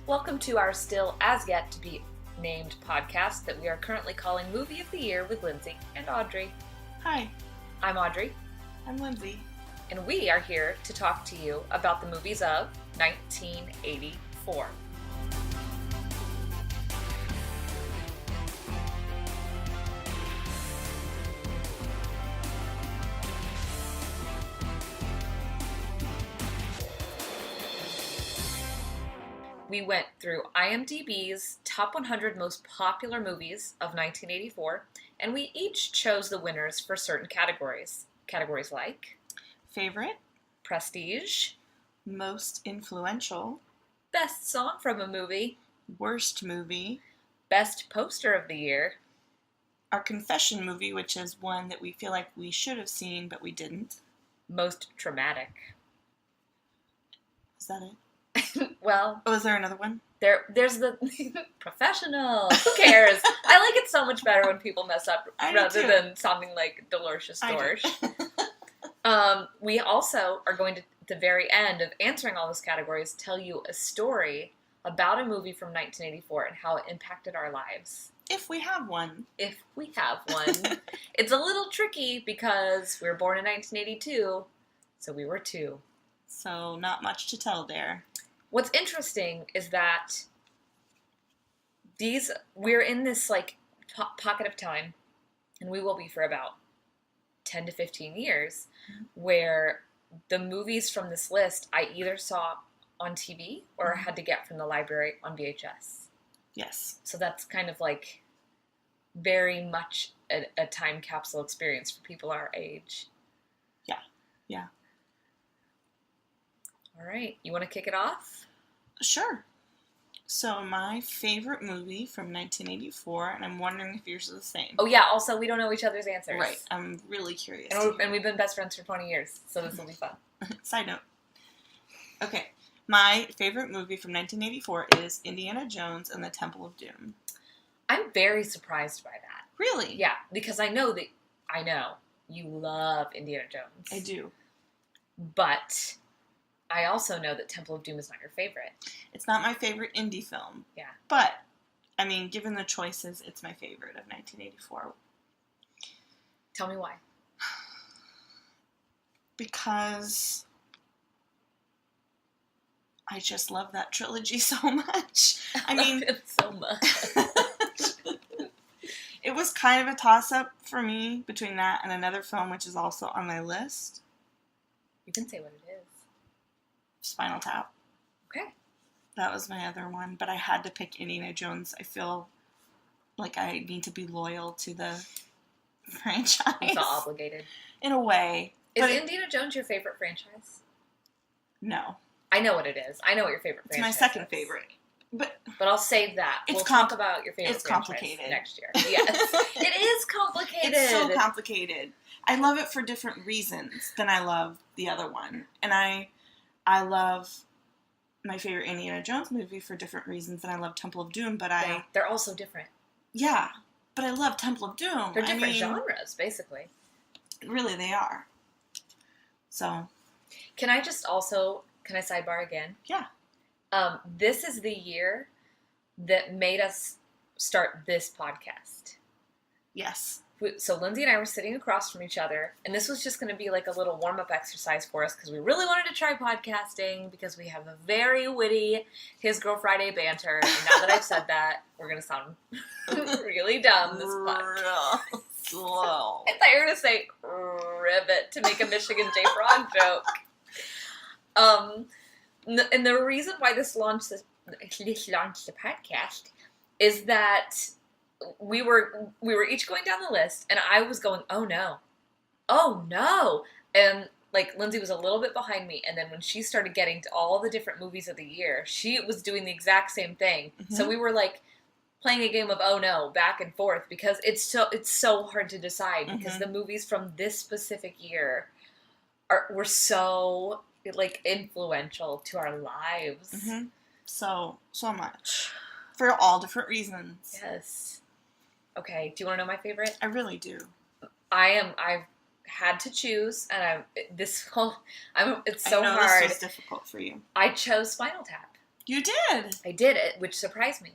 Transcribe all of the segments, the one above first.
Welcome to our still as yet to be named podcast that we are currently calling Movie of the Year with Lindsay and Audrey. Hi. I'm Audrey. I'm Lindsay. And we are here to talk to you about the movies of 1984. We went through IMDb's top 100 most popular movies of 1984, and we each chose the winners for certain categories. Categories like Favorite, Prestige, Most Influential, Best Song from a Movie, Worst Movie, Best Poster of the Year, our Confession movie, which is one that we feel like we should have seen but we didn't. Most Traumatic. Is that it? Well, Oh, is there another one? there's the Professional. Who cares? I like it so much better when people mess up rather than sounding like Delicious Dorsch. We also are going to, at the very end of answering all those categories, tell you a story about a movie from 1984 and how it impacted our lives. If we have one. If we have one. It's a little tricky because we were born in 1982, so we were 2. So not much to tell there. What's interesting is that we're in this pocket of time, and we will be for about 10 to 15 years, where the movies from this list I either saw on TV or had to get from the library on VHS. Yes. So that's kind of like very much a time capsule experience for people our age. Yeah. All right. You want to kick it off? Sure. So my favorite movie from 1984, and I'm wondering if yours is the same. Oh, yeah. Also, we don't know each other's answers. Right. I'm really curious. And we've been best friends for 20 years, so this will be fun. Side note. Okay. My favorite movie from 1984 is Indiana Jones and the Temple of Doom. I'm very surprised by that. Really? Yeah, because I know you love Indiana Jones. I do. But I also know that Temple of Doom is not your favorite. It's not my favorite indie film. Yeah. But, I mean, given the choices, it's my favorite of 1984. Tell me why. Because I just love that trilogy so much. I mean, love it so much. It was kind of a toss-up for me between that and another film, which is also on my list. You can say what it is. Spinal Tap. Okay. That was my other one, but I had to pick Indiana Jones. I feel like I need to be loyal to the franchise. You feel obligated. In a way. Is Indiana Jones your favorite franchise? No. I know what it is. I know what your favorite franchise is. It's my second favorite. But I'll save that. We'll talk about your favorite franchise next year. Yes. It is complicated. It's so complicated. I love it for different reasons than I love the other one. And I love my favorite Indiana Jones movie for different reasons than I love Temple of Doom, but they're also different. Yeah, but I love Temple of Doom. They're different genres, basically. Really, they are. So. Can I sidebar again? Yeah. This is the year that made us start this podcast. Yes. So Lindsay and I were sitting across from each other, and this was just going to be like a little warm-up exercise for us because we really wanted to try podcasting because we have a very witty His Girl Friday banter. And now that I've said that, we're going to sound really dumb this podcast. Slow. I thought you were going to say ribbit to make a Michigan J. Frog joke. And the reason why this launched the podcast is that we were each going down the list, and I was going, oh no, and Lindsay was a little bit behind me, and then when she started getting to all the different movies of the year, she was doing the exact same thing. Mm-hmm. So we were playing a game of oh no back and forth because it's so hard to decide because the movies from this specific year were so influential to our lives. Mm-hmm. So much. For all different reasons. Yes. Okay, do you want to know my favorite? I really do. I've had to choose, and it's so hard. I know this was difficult for you. I chose Spinal Tap. You did? I did it, which surprised me.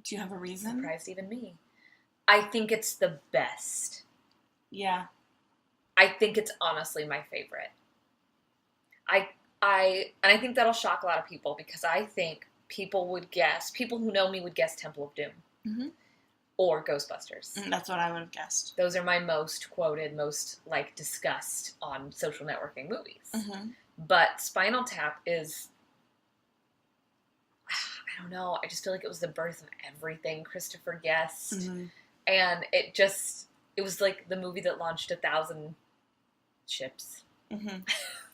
Do you have a reason? Surprised even me. I think it's the best. Yeah. I think it's honestly my favorite. And I think that'll shock a lot of people because I think people who know me would guess Temple of Doom. Mm-hmm. Or Ghostbusters. That's what I would have guessed. Those are my most quoted, most, like, discussed on social networking movies. Mm-hmm. But Spinal Tap is, I don't know, I just feel like it was the birth of everything Christopher Guest. Mm-hmm. And it was like the movie that launched 1,000 ships. Mm-hmm.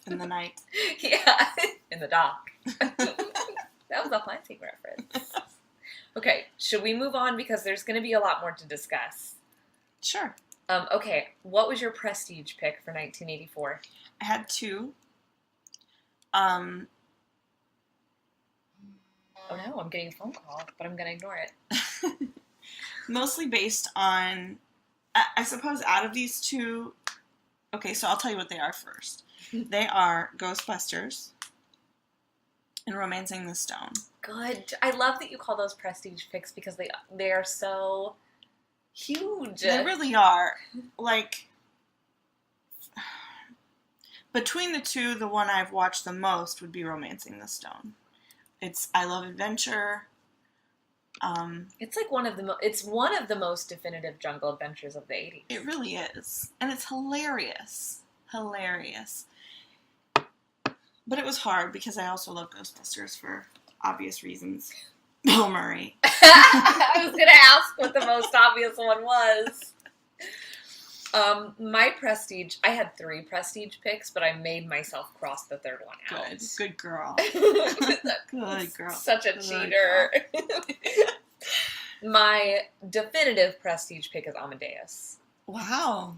In the night. Yeah, in the dock. That was a Lansing reference. Okay, should we move on? Because there's going to be a lot more to discuss. Sure. Okay, what was your prestige pick for 1984? I had two. Oh no, I'm getting a phone call, but I'm going to ignore it. Mostly based on, I suppose out of these two, okay, so I'll tell you what they are first. They are Ghostbusters and Romancing the Stone. Good. I love that you call those prestige picks because they are so huge. They really are. Like, between the two, the one I've watched the most would be Romancing the Stone. I love adventure. It's like one of the most definitive jungle adventures of the 80s. It really is. And it's hilarious. Hilarious. But it was hard because I also love Ghostbusters for obvious reasons. Bill Murray. I was going to ask what the most obvious one was. My prestige, I had 3 prestige picks, but I made myself cross the third one out. Good girl. Good girl. Such a cheater. My definitive prestige pick is Amadeus. Wow.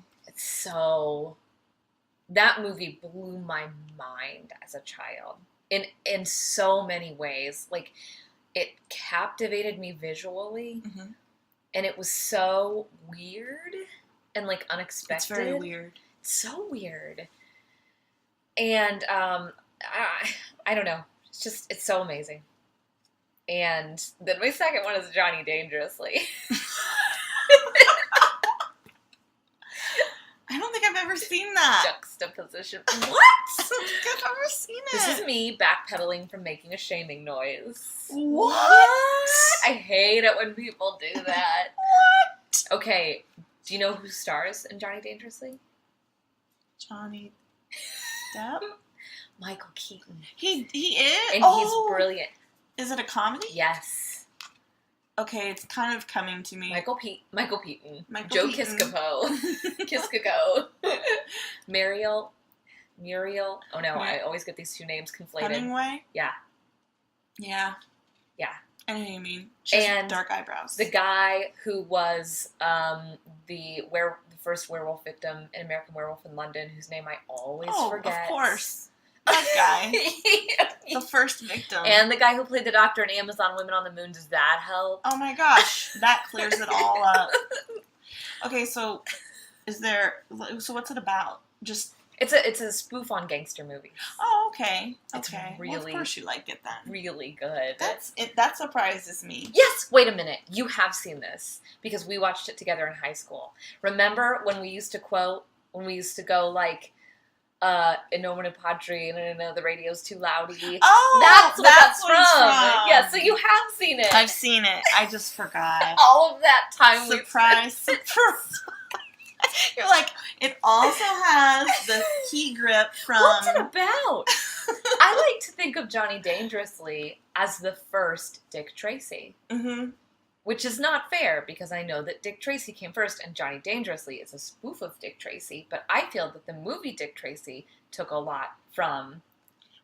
That movie blew my mind as a child in so many ways. Like, it captivated me visually, mm-hmm. and it was so weird and, like, unexpected. It's very weird. It's so weird. And I don't know. It's so amazing. And then my second one is Johnny Dangerously. I don't think I've ever seen that. Juxtaposition. What? I don't think I've ever seen it. This is me backpedaling from making a shaming noise. What? I hate it when people do that. What? Okay, do you know who stars in Johnny Dangerously? Johnny Depp? Michael Keaton. He is? And he's brilliant. Is it a comedy? Yes. Okay, it's kind of coming to me. Michael Keaton. Joe Kiskipo. Muriel. Oh no, I always get these 2 names conflated. Hemingway? Yeah. Yeah. Yeah. I know what you mean. She has And dark eyebrows. The guy who was the first werewolf victim in American Werewolf in London, whose name I always forget. Of course. That guy. The first victim. And the guy who played the doctor in Amazon Women on the Moon. Does that help? Oh my gosh. That clears it all up. Okay, so what's it about? It's a spoof on gangster movies. Oh, okay. It's really, well, of course you like it then. Really good. That surprises me. Yes! Wait a minute. You have seen this because we watched it together in high school. Remember when we used to go like, in Nomine Padre, no, the radio's too loudy. Oh, that's what that's what it's from. Yeah, so you have seen it. I've seen it. I just forgot. All of that time. Surprise. You're like, it also has the key grip from... What's it about? I like to think of Johnny Dangerously as the first Dick Tracy. Mm-hmm. Which is not fair, because I know that Dick Tracy came first, and Johnny Dangerously is a spoof of Dick Tracy, but I feel that the movie Dick Tracy took a lot from...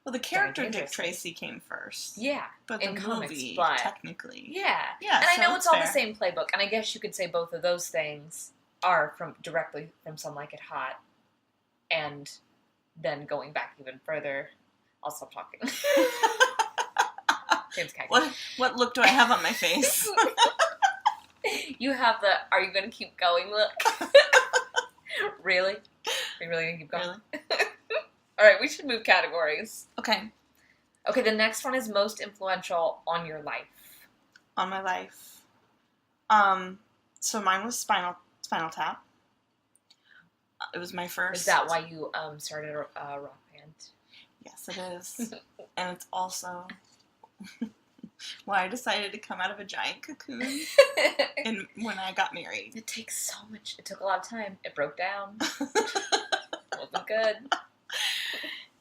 Well, the character Dick Tracy came first. Yeah, but in the comics, movie, but technically. Yeah. Yeah, and I so know it's all fair. the same playbook, and I guess you could say both of those things are directly from Some Like It Hot, and then going back even further, I'll stop talking. James Cagney. What look do I have on my face? You have the, are you going to keep going look? Really? Are you really going to keep going? Really? All right, we should move categories. Okay. Okay, the next one is most influential on your life. On my life. So mine was Spinal Tap. It was my first. Is that why you started a rock band? Yes, it is. And it's also why I decided to come out of a giant cocoon when I got married. It takes so much. It took a lot of time. It broke down. Wasn't good.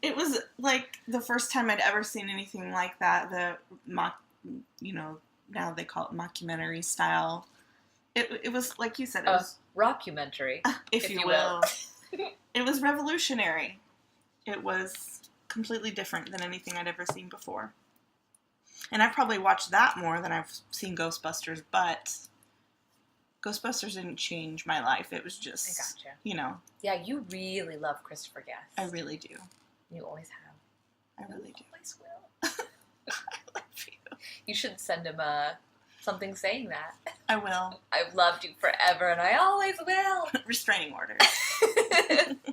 It was like the first time I'd ever seen anything like that. Now they call it mockumentary style. It was, like you said, it was... Rockumentary, if you will. It was revolutionary. It was completely different than anything I'd ever seen before. And I've probably watched that more than I've seen Ghostbusters, but Ghostbusters didn't change my life. It was just, I gotcha. Yeah, you really love Christopher Guest. I really do. You always have. I really do. Always will. I love you. You should send him something saying that. I will. I've loved you forever, and I always will. Restraining order. Marry me.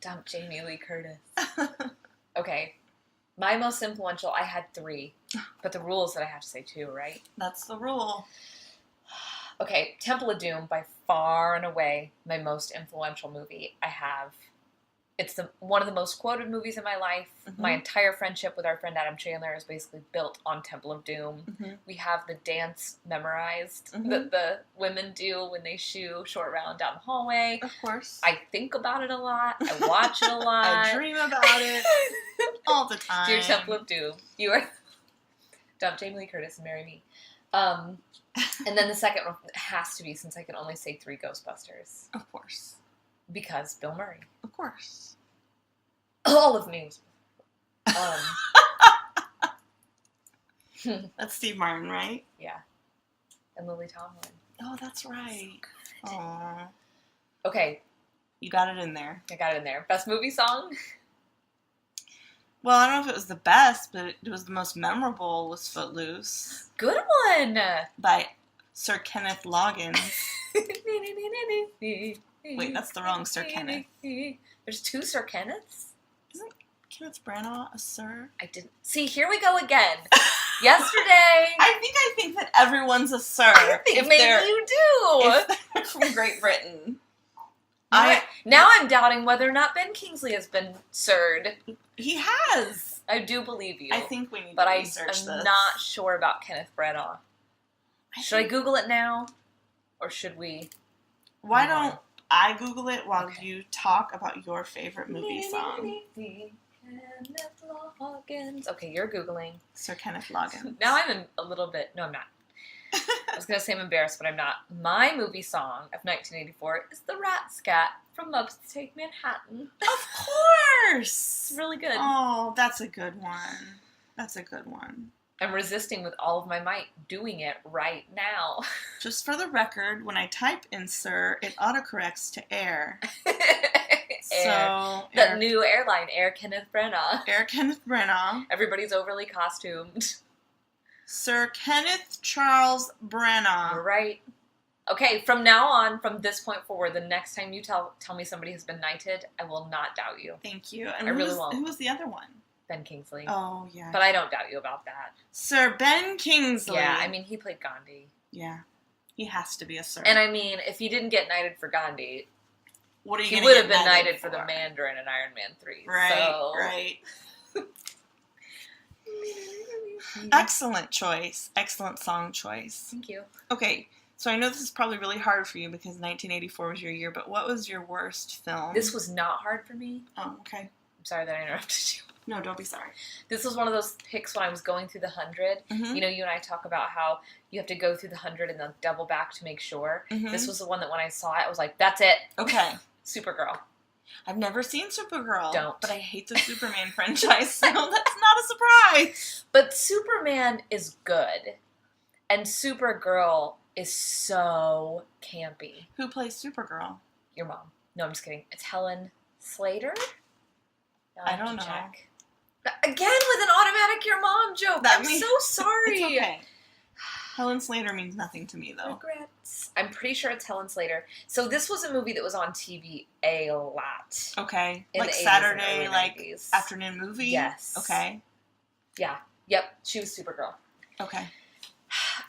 Dump Jamie Lee Curtis. Okay. My most influential, I had 3. But the rule is that I have to say 2, right? That's the rule. Okay, Temple of Doom, by far and away, my most influential movie I have. It's one of the most quoted movies in my life. Mm-hmm. My entire friendship with our friend Adam Chandler is basically built on Temple of Doom. Mm-hmm. We have the dance memorized that the women do when they shoo Short Round down the hallway. Of course. I think about it a lot. I watch it a lot. I dream about it all the time. Dear Temple of Doom, you are... Dump Jamie Lee Curtis and marry me. And then the second one has to be, since I can only say 3, Ghostbusters. Of course. Because Bill Murray. Of course. All of me. That's Steve Martin, right? Yeah. And Lily Tomlin. Oh, that's right. So good. Aww. Okay. You got it in there. I got it in there. Best movie song? Well, I don't know if it was the best, but it was the most memorable, was Footloose. Good one! By Sir Kenneth Loggins. Wait, that's the wrong Sir Kenneth. There's 2 Sir Kenneths? Isn't Kenneth Branagh a Sir? I didn't... See, here we go again. Yesterday... I think that everyone's a Sir. I think maybe you do. If they're from Great Britain. Now I'm doubting whether or not Ben Kingsley has been Sir'd. He has. I do believe you. I think we need to research this. But I'm not sure about Kenneth Branagh. Should I Google it now? Or should we... Why don't I Google it while you talk about your favorite movie song? Kenneth Loggins. Okay, you're Googling. Sir Kenneth Loggins. Now I'm in a little bit... No, I'm not. I was going to say I'm embarrassed, but I'm not. My movie song of 1984 is The Rat Scat from Muppets Take Manhattan. Of course! It's really good. Oh, that's a good one. That's a good one. I'm resisting with all of my might doing it right now. Just for the record, when I type in Sir, it autocorrects to Air. So, the new airline, Air Kenneth Branagh. Air Kenneth Branagh. Everybody's overly costumed. Sir Kenneth Charles Branagh. Right. Okay, from now on, from this point forward, the next time you tell me somebody has been knighted, I will not doubt you. Thank you. And I really won't. Who was the other one? Ben Kingsley. Oh, yeah. But I don't doubt you about that. Sir Ben Kingsley. Yeah, I mean, he played Gandhi. Yeah. He has to be a Sir. And I mean, if he didn't get knighted for Gandhi, what are you he would have been knighted for the Mandarin in Iron Man 3. Right, right. Excellent choice. Excellent song choice. Thank you. Okay, so I know this is probably really hard for you because 1984 was your year, but what was your worst film? This was not hard for me. Oh, okay. I'm sorry that I interrupted you. No, don't be sorry. This was one of those picks when I was going through the 100. Mm-hmm. You know, you and I talk about how you have to go through the 100 and then double back to make sure. Mm-hmm. This was the one that when I saw it, I was like, that's it. Okay. Supergirl. I've never seen Supergirl. Don't. But I hate the Superman franchise, so that's not a surprise. But Superman is good. And Supergirl is so campy. Who plays Supergirl? Your mom. No, I'm just kidding. It's Helen Slater? No, I don't know. Check. Again with an automatic your mom joke. I'm so sorry. It's okay. Helen Slater means nothing to me, though. Regrets. I'm pretty sure it's Helen Slater. So this was a movie that was on TV a lot. Okay. In Like the 80s and Saturday, early like 90s. afternoon movie? Yes. Okay. Yeah. Yep. She was Supergirl. Okay.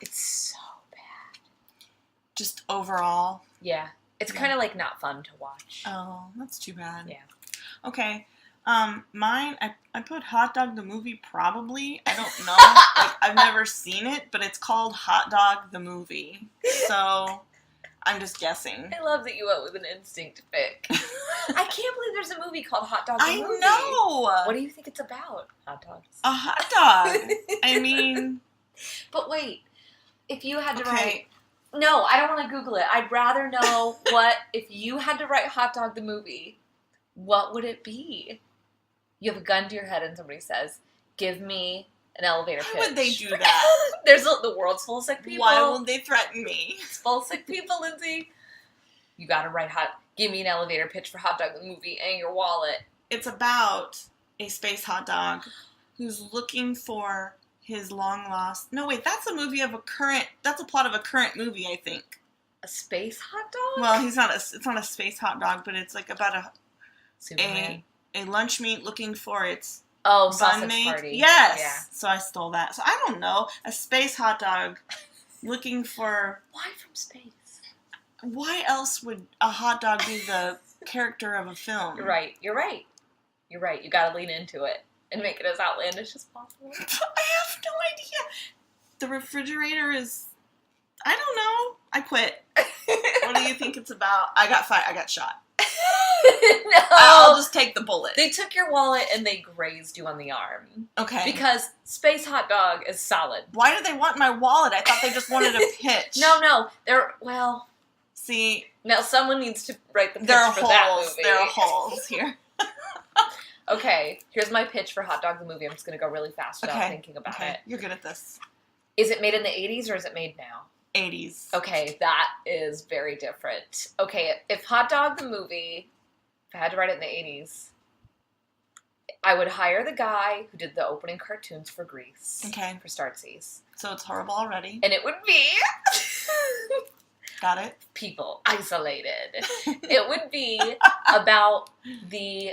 It's so bad. Just overall. Yeah. It's kind of like not fun to watch. Oh, that's too bad. Yeah. Okay. Mine, I put Hot Dog the Movie probably. I don't know. Like, I've never seen it, but it's called Hot Dog the Movie. So, I'm just guessing. I love that you went with an instinct pick. I can't believe there's a movie called Hot Dog the Movie. I know! What do you think it's about? Hot dogs. A hot dog! I mean... But wait, if you had to write... No, I don't want to Google it. I'd rather know what... If you had to write Hot Dog the Movie, what would it be? You have a gun to your head and somebody says, give me an elevator pitch. Why would they do that? The world's full of sick people. Why would they threaten me? It's full of sick people, Lindsay. You gotta write give me an elevator pitch for Hot Dog the Movie and your wallet. It's about a space hot dog who's looking for his long lost... No, wait, that's a plot of a current movie, I think. A space hot dog? Well, it's not a space hot dog, but it's like about Superman. a lunch meat looking for its bun sausage mate. Party. Yes. Yeah. So I stole that. So I don't know. A space hot dog looking for... Why from space? Why else would a hot dog be the character of a film? You're right. You gotta lean into it and make it as outlandish as possible. I have no idea. The refrigerator is... I don't know. I quit. What do you think it's about? I got shot. No. I'll just take the bullet. They took your wallet and they grazed you on the arm. Okay. Because space hot dog is solid. Why do they want my wallet? I thought they just wanted a pitch. No. See. Now someone needs to write the pitch There are for holes. that movie. There are holes here. Okay, here's my pitch for Hot Dog the Movie. I'm just going to go really fast without thinking about it. You're good at this. Is it made in the 80s or is it made now? 80s. Okay, that is very different. Okay, if Hot Dog the Movie, if I had to write it in the 80s, I would hire the guy who did the opening cartoons for Grease. Okay. For Startseas. So it's horrible already. And it would be... Got it. People isolated. It would be about the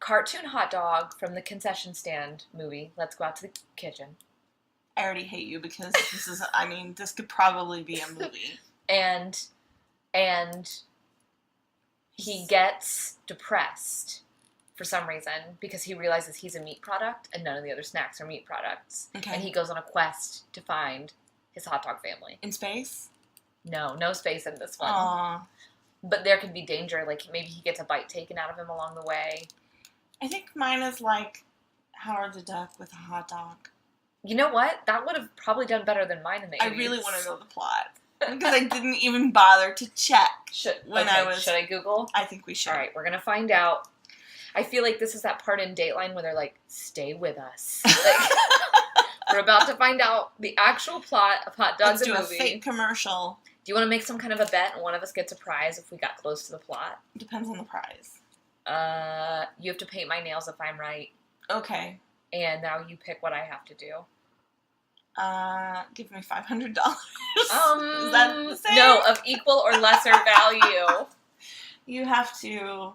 cartoon hot dog from the concession stand movie, Let's Go Out to the Kitchen. I already hate you because this could probably be a movie. And he gets depressed for some reason because he realizes he's a meat product and none of the other snacks are meat products. Okay. And he goes on a quest to find his hot dog family. In space? No space in this one. Aww. But there could be danger, like maybe he gets a bite taken out of him along the way. I think mine is like Howard the Duck with a hot dog. You know what? That would have probably done better than mine in the 80s. I really want to know the plot. Because I didn't even bother to check Should should I Google? I think we should. All right, we're going to find out. I feel like this is that part in Dateline where they're like, stay with us. Like, we're about to find out the actual plot of Hot Dog Let's the do Movie. a fake commercial. Do you want to make some kind of a bet and one of us gets a prize if we got close to the plot? Depends on the prize. You have to paint my nails if I'm right. Okay. And now you pick what I have to do. Give me $500. Is Is that the same? No, of equal or lesser value. You have to...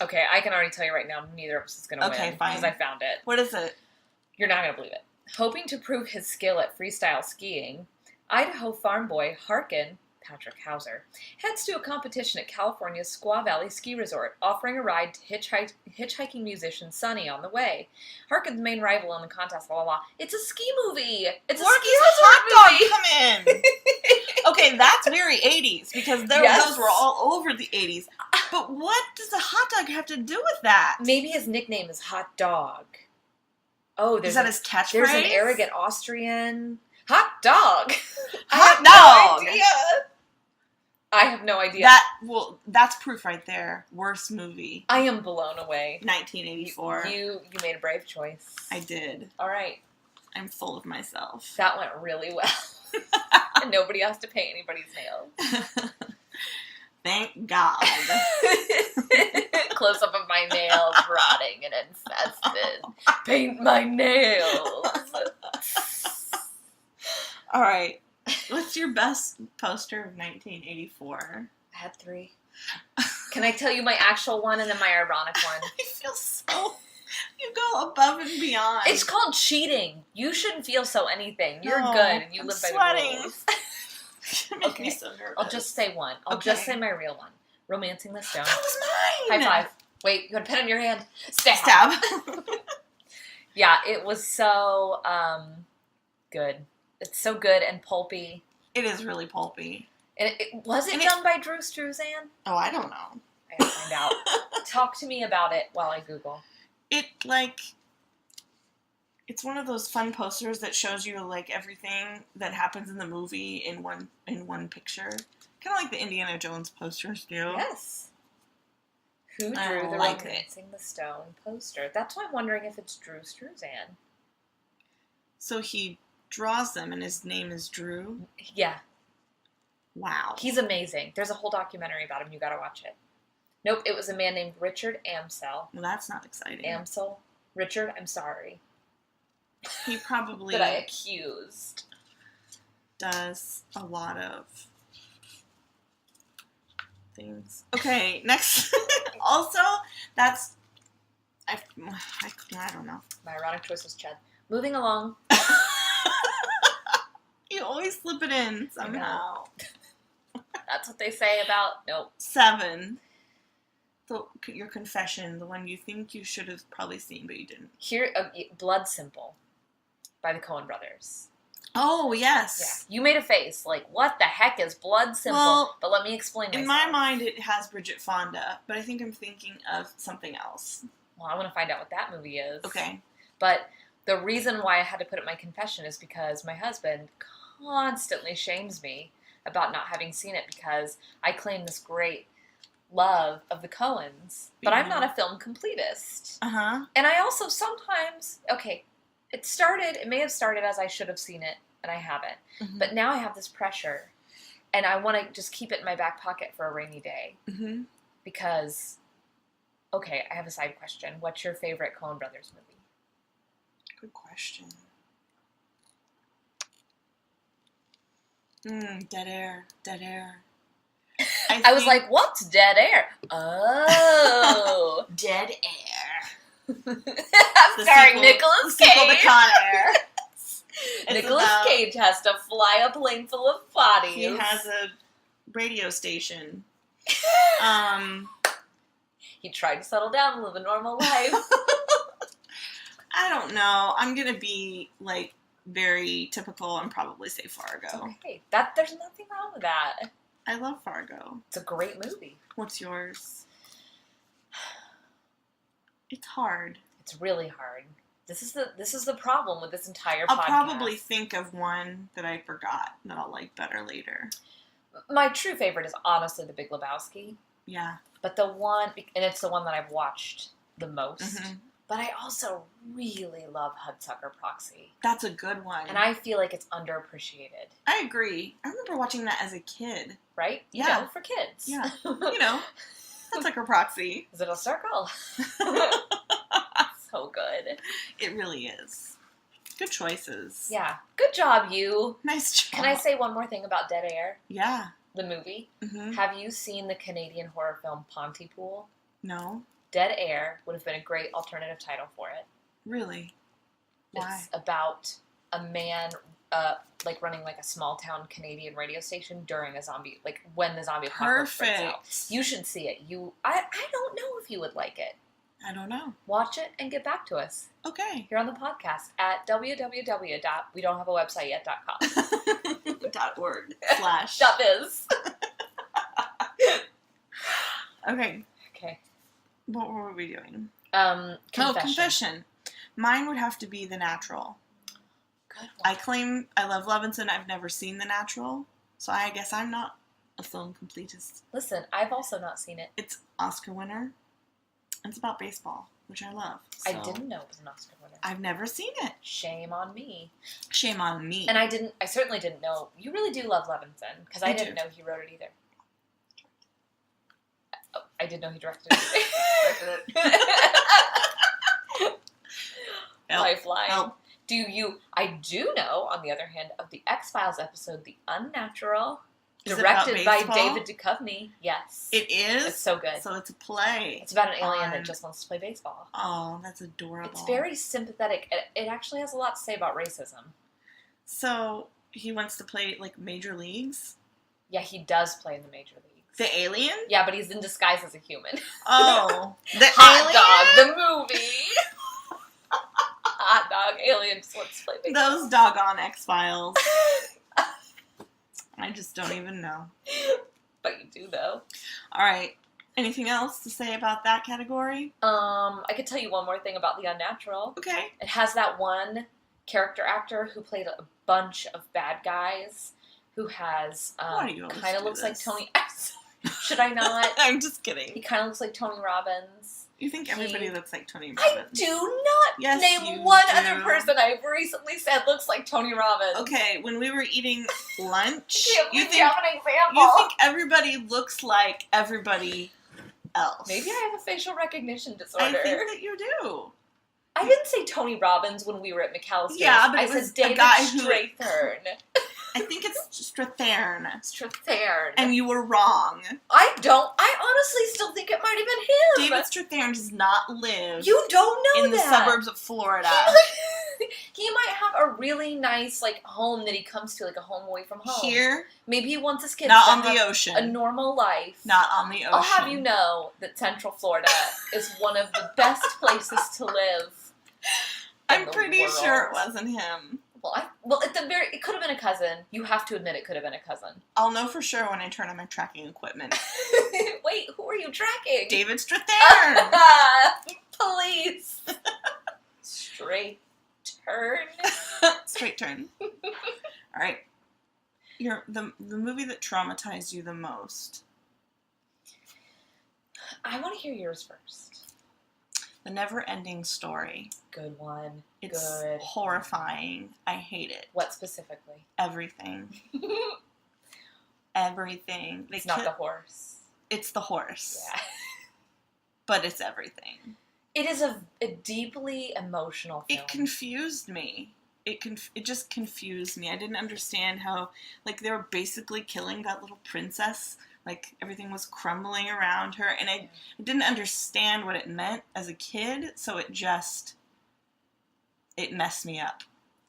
Okay, I can already tell you right now, neither of us is going to win. Okay, fine. Because I found it. What is it? You're not going to believe it. Hoping to prove his skill at freestyle skiing, Idaho farm boy Harkin, Patrick Hauser, heads to a competition at California's Squaw Valley Ski Resort, offering a ride to hitchhiking musician Sonny on the way. Harkin's main rival in the contest, It's a ski movie! It's a ski hot dog come in? Okay, that's very 80s, because those were all over the 80s. But what does a hot dog have to do with that? Maybe his nickname is Hot Dog. Oh, is that his catchphrase? There's an arrogant Austrian... Hot dog! Hot dog! I have no idea. That's proof right there. Worst movie. I am blown away. 1984. You made a brave choice. I did. All right. I'm full of myself. That went really well. And nobody has to paint anybody's nails. Thank God. Close up of my nails rotting and infested. Paint my nails. All right. What's your best poster of 1984? I had 3. Can I tell you my actual one and then my ironic one? I feel so... You go above and beyond. It's called cheating. You shouldn't feel so anything. You're No, good and you I'm live by sweating. the rules. You make me so nervous. I'll just say one. I'll just say my real one. Romancing the Stone. That was mine! High five. Wait, you got a pen in your hand? Stab. Stab. Yeah, it was so good. It's so good and pulpy. It is really pulpy. And it wasn't done by Drew Struzan? Oh, I don't know. I gotta find out. Talk to me about it while I Google. It's one of those fun posters that shows you like everything that happens in the movie in one picture. Kind of like the Indiana Jones posters do. Yes. Who drew the Romancing the Stone poster? That's why I'm wondering if it's Drew Struzan. So he draws them and his name is Drew? Yeah. Wow. He's amazing. There's a whole documentary about him. You gotta watch it. Nope, it was a man named Richard Amsel. Well, that's not exciting. Amsel? Richard, I'm sorry. He probably... that I accused. Does a lot of things. Okay, next. Also, that's... I don't know. My ironic choice was Chad. Moving along. You always slip it in somehow. That's what they say about... Nope. 7. Your confession, the one you think you should have probably seen, but you didn't. Here, Blood Simple by the Coen brothers. Oh, yes. Yeah. You made a face like, what the heck is Blood Simple? Well, but let me explain myself. In my mind, it has Bridget Fonda, but I think I'm thinking of something else. Well, I want to find out what that movie is. Okay. But the reason why I had to put it in my confession is because my husband constantly shames me about not having seen it because I claim this great love of the Coens, but I'm not a film completist. Uh-huh. And I also sometimes, it may have started as I should have seen it, and I haven't. Mm-hmm. But now I have this pressure, and I want to just keep it in my back pocket for a rainy day. Mm-hmm. Because, I have a side question. What's your favorite Coen Brothers movie? Good question. Dead Air. I was like, what's Dead Air? Oh. Dead Air. Starring Nicolas Cage. Sequel to Con Air. Nicolas Cage has to fly a plane full of bodies. He has a radio station. He tried to settle down and live a normal life. I don't know. I'm going to be, very typical and probably say Fargo. Okay. There's nothing wrong with that. I love Fargo. It's a great movie. What's yours? It's hard. It's really hard. This is the problem with this entire podcast. I'll probably think of one that I forgot that I'll like better later. My true favorite is honestly The Big Lebowski. Yeah. But the one, and it's the one that I've watched the most. Mm-hmm. But I also really love Hudsucker Proxy. That's a good one. And I feel like it's underappreciated. I agree. I remember watching that as a kid. Right? Yeah. For kids. Yeah. Hudsucker Proxy. Is it a circle? So good. It really is. Good choices. Yeah. Good job, you. Nice job. Can I say one more thing about Dead Air? Yeah. The movie? Mm-hmm. Have you seen the Canadian horror film Pontypool? No. Dead Air would have been a great alternative title for it. Really? Why? It's about a man, running a small town Canadian radio station during a zombie, when the zombie apocalypse breaks out. You should see it. I don't know if you would like it. I don't know. Watch it and get back to us. Okay. Here on the podcast at www.wedonthaveawebsite.com. .org/ .biz. Okay. Okay. What were we doing? Confession. Confession. Mine would have to be The Natural. Good one. I claim I love Levinson. I've never seen The Natural, so I guess I'm not a film completist. Listen, I've also not seen it. It's Oscar winner. It's about baseball, which I love. So. I didn't know it was an Oscar winner. I've never seen it. Shame on me. Shame on me. And I certainly didn't know. You really do love Levinson, because I didn't know he wrote it either. Oh, I didn't know he directed it. Lifeline. Help. I do know, on the other hand, of the X-Files episode, The Unnatural, Is it about directed by baseball? David Duchovny. Yes. It is? It's so good. So it's a play. It's about an alien that just wants to play baseball. Oh, that's adorable. It's very sympathetic. It actually has a lot to say about racism. So he wants to play, like, major leagues? Yeah, he does play in the major leagues. The alien? Yeah, but he's in disguise as a human. Oh. The Hot alien? Dog, the movie. Hot Dog, alien just wants to play baseball. Those doggone X-Files. I just don't even know. But you do, though. All right. Anything else to say about that category? I could tell you one more thing about The Unnatural. Okay. It has that one character actor who played a bunch of bad guys, who has kind of looks like Tony. Should I not? I'm just kidding. He kind of looks like Tony Robbins. You think everybody looks like Tony Robbins? I do not Yes, name you one do. other person I've recently said looks like Tony Robbins. Okay, when we were eating lunch, You have an example. you think everybody looks like everybody else. Maybe I have a facial recognition disorder. I think that you do. I didn't say Tony Robbins when we were at McAllister's. Yeah, but I it said was a David guy who- Strathairn. I think it's Strathairn. Strathairn. And you were wrong. I honestly still think it might have been him. David Strathairn does not live You don't know in the that. suburbs of Florida. He might have a really nice, like, home that he comes to, like a home away from home. Here, Maybe he wants his kids not to on have the ocean. a normal life. Not on the ocean. I'll have you know that Central Florida is one of the best places to live. I'm pretty sure it wasn't him. Well, it could have been a cousin. You have to admit it could have been a cousin. I'll know for sure when I turn on my tracking equipment. Wait, who are you tracking? David Strathairn. Police. Straight turn. Straight turn. All right. The movie that traumatized you the most. I want to hear yours first. The Never-Ending Story. Good one. It's Good. horrifying. I hate it. What specifically? Everything. Everything. It's not the horse. It's the horse. Yeah. But it's everything. It is a deeply emotional film. It confused me. It just confused me. I didn't understand how, like, they were basically killing that little princess. Like, everything was crumbling around her. And I didn't understand what it meant as a kid, so it messed me up.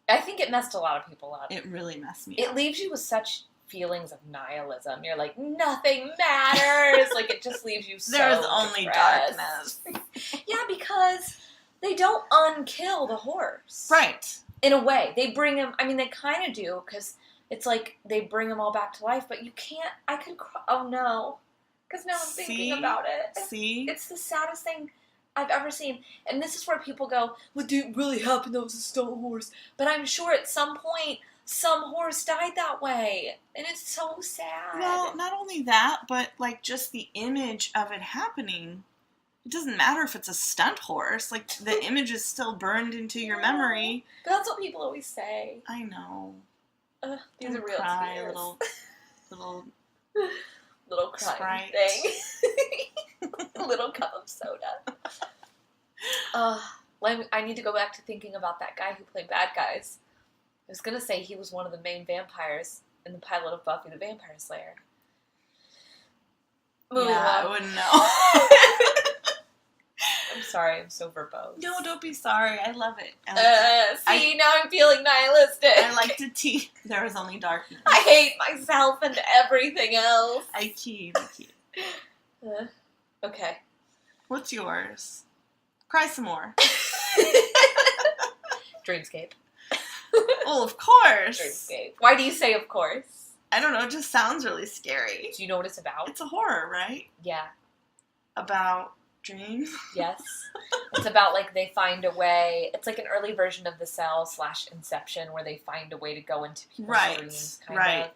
I think it messed a lot of people up. It really messed me up. It leaves you with such feelings of nihilism. You're like, nothing matters. Like, it just leaves you so There's only depressed. darkness. Yeah, because they don't unkill the horse. Right. In a way. They bring him, I mean, they kind of do, because it's like they bring him all back to life, but you can't, I could cry. Oh, no. Because now I'm thinking about it. See? It's the saddest thing I've ever seen. And this is where people go, what did really happen? That was a stone horse. But I'm sure at some point, some horse died that way. And it's so sad. Well, not only that, but, like, just the image of it happening. It doesn't matter if it's a stunt horse. Like, the image is still burned into your memory. But that's what people always say. I know. These Don't are real cry, tears. little crying Sprite. thing. Little cup of soda. I need to go back to thinking about that guy who played bad guys. I was going to say he was one of the main vampires in the pilot of Buffy the Vampire Slayer. Moving on. I wouldn't know. I'm sorry, I'm so verbose. No, don't be sorry. I love it. Now I'm feeling nihilistic. I like to tease. There is only darkness. I hate myself and everything else. I keyed. Okay. What's yours? Cry some more. Dreamscape. Oh, of course. Dreamscape. Why do you say of course? I don't know. It just sounds really scary. Do you know what it's about? It's a horror, right? Yeah. About dreams? Yes. It's about, like, they find a way. It's like an early version of The Cell / Inception where they find a way to go into people's dreams, kind of.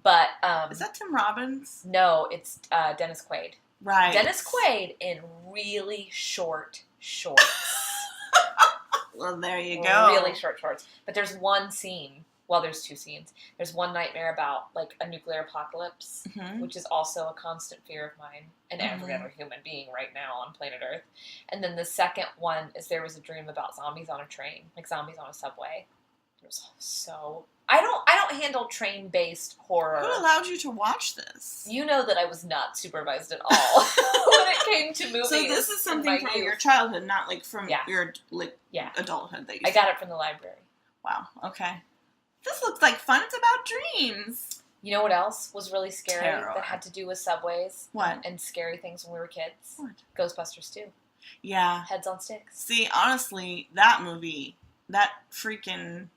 But, is that Tim Robbins? No, it's Dennis Quaid. Right. Dennis Quaid in really short shorts. Well, there you go. Really short shorts. But there's one scene well, there's two scenes. There's one nightmare about, like, a nuclear apocalypse, Mm-hmm. which is also a constant fear of mine and every Mhm. other human being right now on planet Earth. And then the second one is there was a dream about zombies on a train, like zombies on a subway. It was so... I don't handle train-based horror. Who allowed you to watch this? You know that I was not supervised at all when it came to movies. So this is something in from my youth. your childhood, not like from Yeah. your like Yeah. adulthood. That you I got it from the library. Wow. Okay. This looks like fun. It's about dreams. You know what else was really scary Terror. that had to do with subways? What? And scary things when we were kids? What? Ghostbusters 2. Yeah. Heads on sticks. See, honestly, that movie, that freaking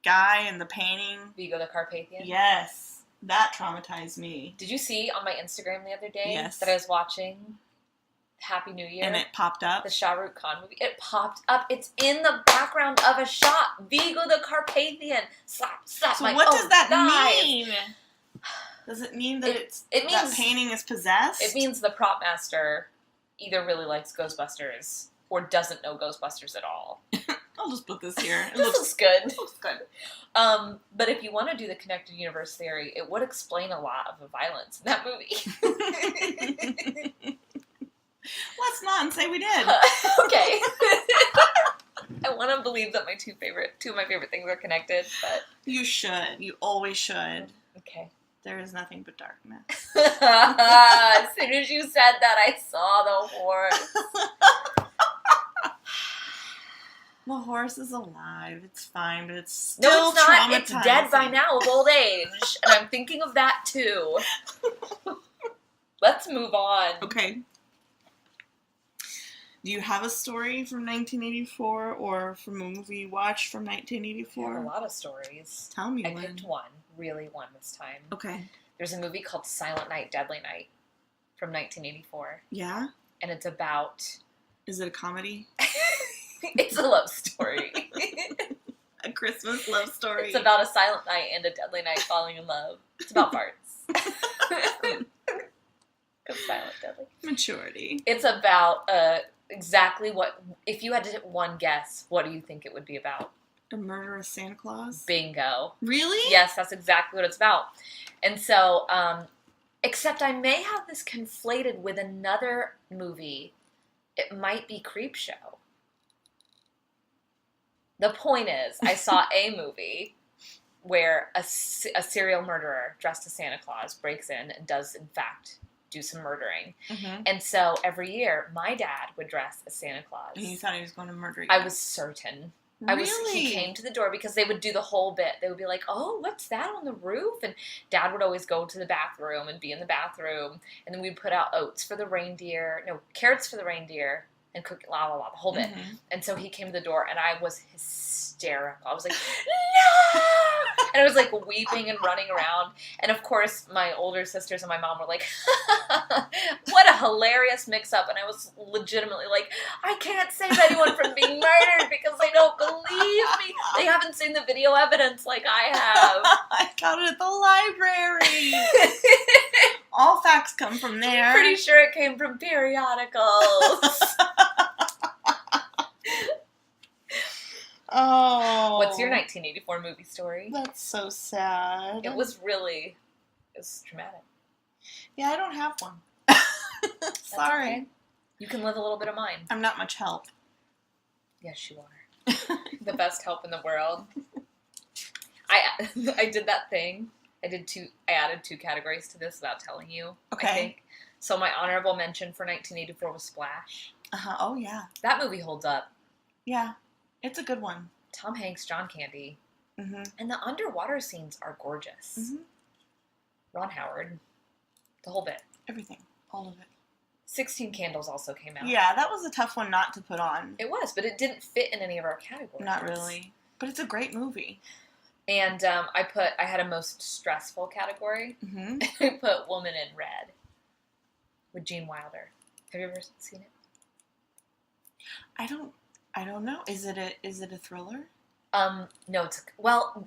guy in the painting. Vigo the Carpathian. Yes. That traumatized me. Did you see on my Instagram the other day Yes. that I was watching Happy New Year? And it popped up. The Shah Rukh Khan movie. It popped up. It's in the background of a shot. Vigo the Carpathian. Slap, slap. So my what does own that thighs. mean? Does it mean that It that means painting is possessed? It means the prop master either really likes Ghostbusters or doesn't know Ghostbusters at all. I'll just put this here. It This looks looks good. good. But if you want to do the connected universe theory, it would explain a lot of the violence in that movie. Let's not and say we did. Okay. I want to believe that two of my favorite things are connected, but You should. You always should. okay. There is nothing but darkness. As soon as you said that, I saw the horse. The horse is alive. It's fine, but it's still No, it's not. It's traumatizing. dead by now of old age, and I'm thinking of that too. Let's move on. Okay. Do you have a story from 1984 or from a movie you watched from I have 1984? a lot of stories. Tell me I one. picked one, really one this time. Okay. There's a movie called Silent Night, Deadly Night from 1984, Yeah? and it's about... Is it a comedy? It's a love story. A Christmas love story? It's about a silent night and a deadly night falling in love. It's about farts. Silent, deadly. Maturity. It's about exactly what... If you had to one guess, what do you think it would be about? A murderous Santa Claus? Bingo. Really? Yes, that's exactly what it's about. And so, except I may have this conflated with another movie. It might be Creepshow. The point is, I saw a movie where a serial murderer dressed as Santa Claus breaks in and does, in fact, do some murdering. Mm-hmm. And so every year, my dad would dress as Santa Claus. And you thought he was going to murder you? I was certain. Really? He came to the door because they would do the whole bit. They would be like, oh, what's that on the roof? And Dad would always go to the bathroom and be in the bathroom. And then we'd put out carrots for the reindeer, and cook la la la, the whole bit. Mm-hmm. And so he came to the door, and I was hysterical. I was like, no! And I was like weeping and running around. And of course, my older sisters and my mom were like, what a hilarious mix-up. And I was legitimately like, I can't save anyone from being murdered because they don't believe me. They haven't seen the video evidence like I have. I got it at the library. All facts come from there. Pretty sure it came from periodicals. Oh. What's your 1984 movie story? That's so sad. It was traumatic. Yeah, I don't have one. That's Sorry. okay. You can live a little bit of mine. I'm not much help. Yes, you are. The best help in the world. I did that thing. I added two categories to this without telling you. Okay. I think. So my honorable mention for 1984 was Splash. Uh-huh. Oh, yeah. That movie holds up. Yeah. It's a good one. Tom Hanks, John Candy. Mm-hmm. And the underwater scenes are gorgeous. Mm-hmm. Ron Howard. The whole bit. Everything. All of it. 16 Candles also came out. Yeah, that was a tough one not to put on. It was, but it didn't fit in any of our categories. Not really. But it's a great movie. And I had a most stressful category. Mm-hmm. I put Woman in Red with Gene Wilder. Have you ever seen it? I don't know. Is it a thriller? No,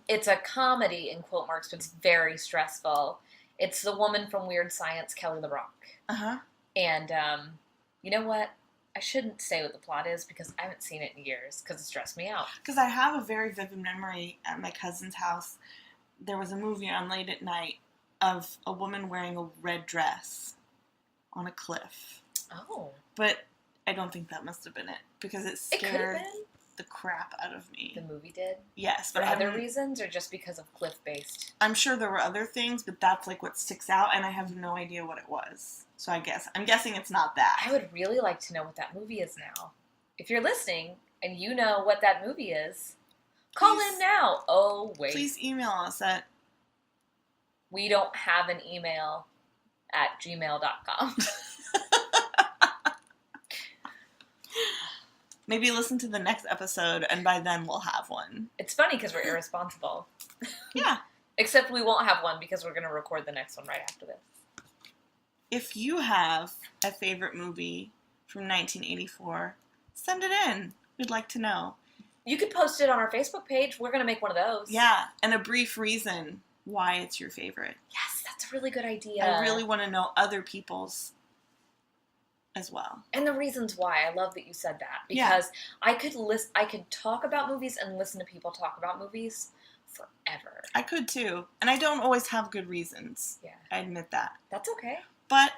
it's a comedy in quote marks, but it's very stressful. It's the woman from Weird Science, Kelly LeBrock. Uh-huh. And you know what? I shouldn't say what the plot is because I haven't seen it in years because it stressed me out. Because I have a very vivid memory at my cousin's house. There was a movie on late at night of a woman wearing a red dress on a cliff. Oh. But I don't think that must have been it because it It could have scared been. the crap out of me. The movie did? Yes. For But other reasons or just because of cliff-based? I'm sure there were other things, but that's like what sticks out, and I have no idea what it was. So I'm guessing it's not that. I would really like to know what that movie is now. If you're listening and you know what that movie is, call in now. Oh, wait. Please email us at... We don't have an email at gmail.com. Maybe listen to the next episode, and by then we'll have one. It's funny because we're irresponsible. Yeah. Except we won't have one because we're going to record the next one right after this. If you have a favorite movie from 1984, send it in. We'd like to know. You could post it on our Facebook page. We're going to make one of those. Yeah, and a brief reason why it's your favorite. Yes, that's a really good idea. I really want to know other people's as well. And the reasons why. I love that you said that. Because I could talk about movies and listen to people talk about movies forever. I could too. And I don't always have good reasons. Yeah. I admit that. That's okay. But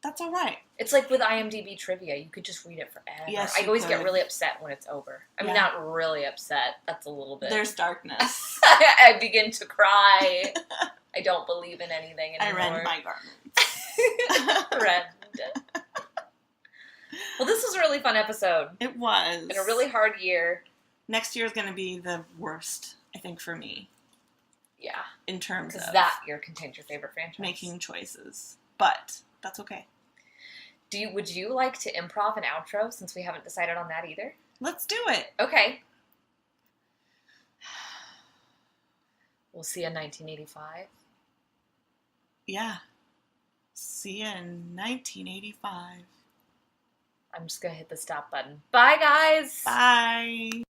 that's all right. It's like with IMDb trivia. You could just read it forever. Yes, I always could. get really upset when it's over. I mean, not really upset. That's a little bit. There's darkness. I begin to cry. I don't believe in anything anymore. I rend my garments. Rend. Well, this was a really fun episode. It was. In a really hard year. Next year is going to be the worst, I think, for me. Yeah. In terms of that year contains your favorite franchise. making choices. But that's okay. Would you like to improv an outro since we haven't decided on that either? Let's do it. Okay. We'll see you in 1985. Yeah. See you in 1985. I'm just going to hit the stop button. Bye, guys. Bye.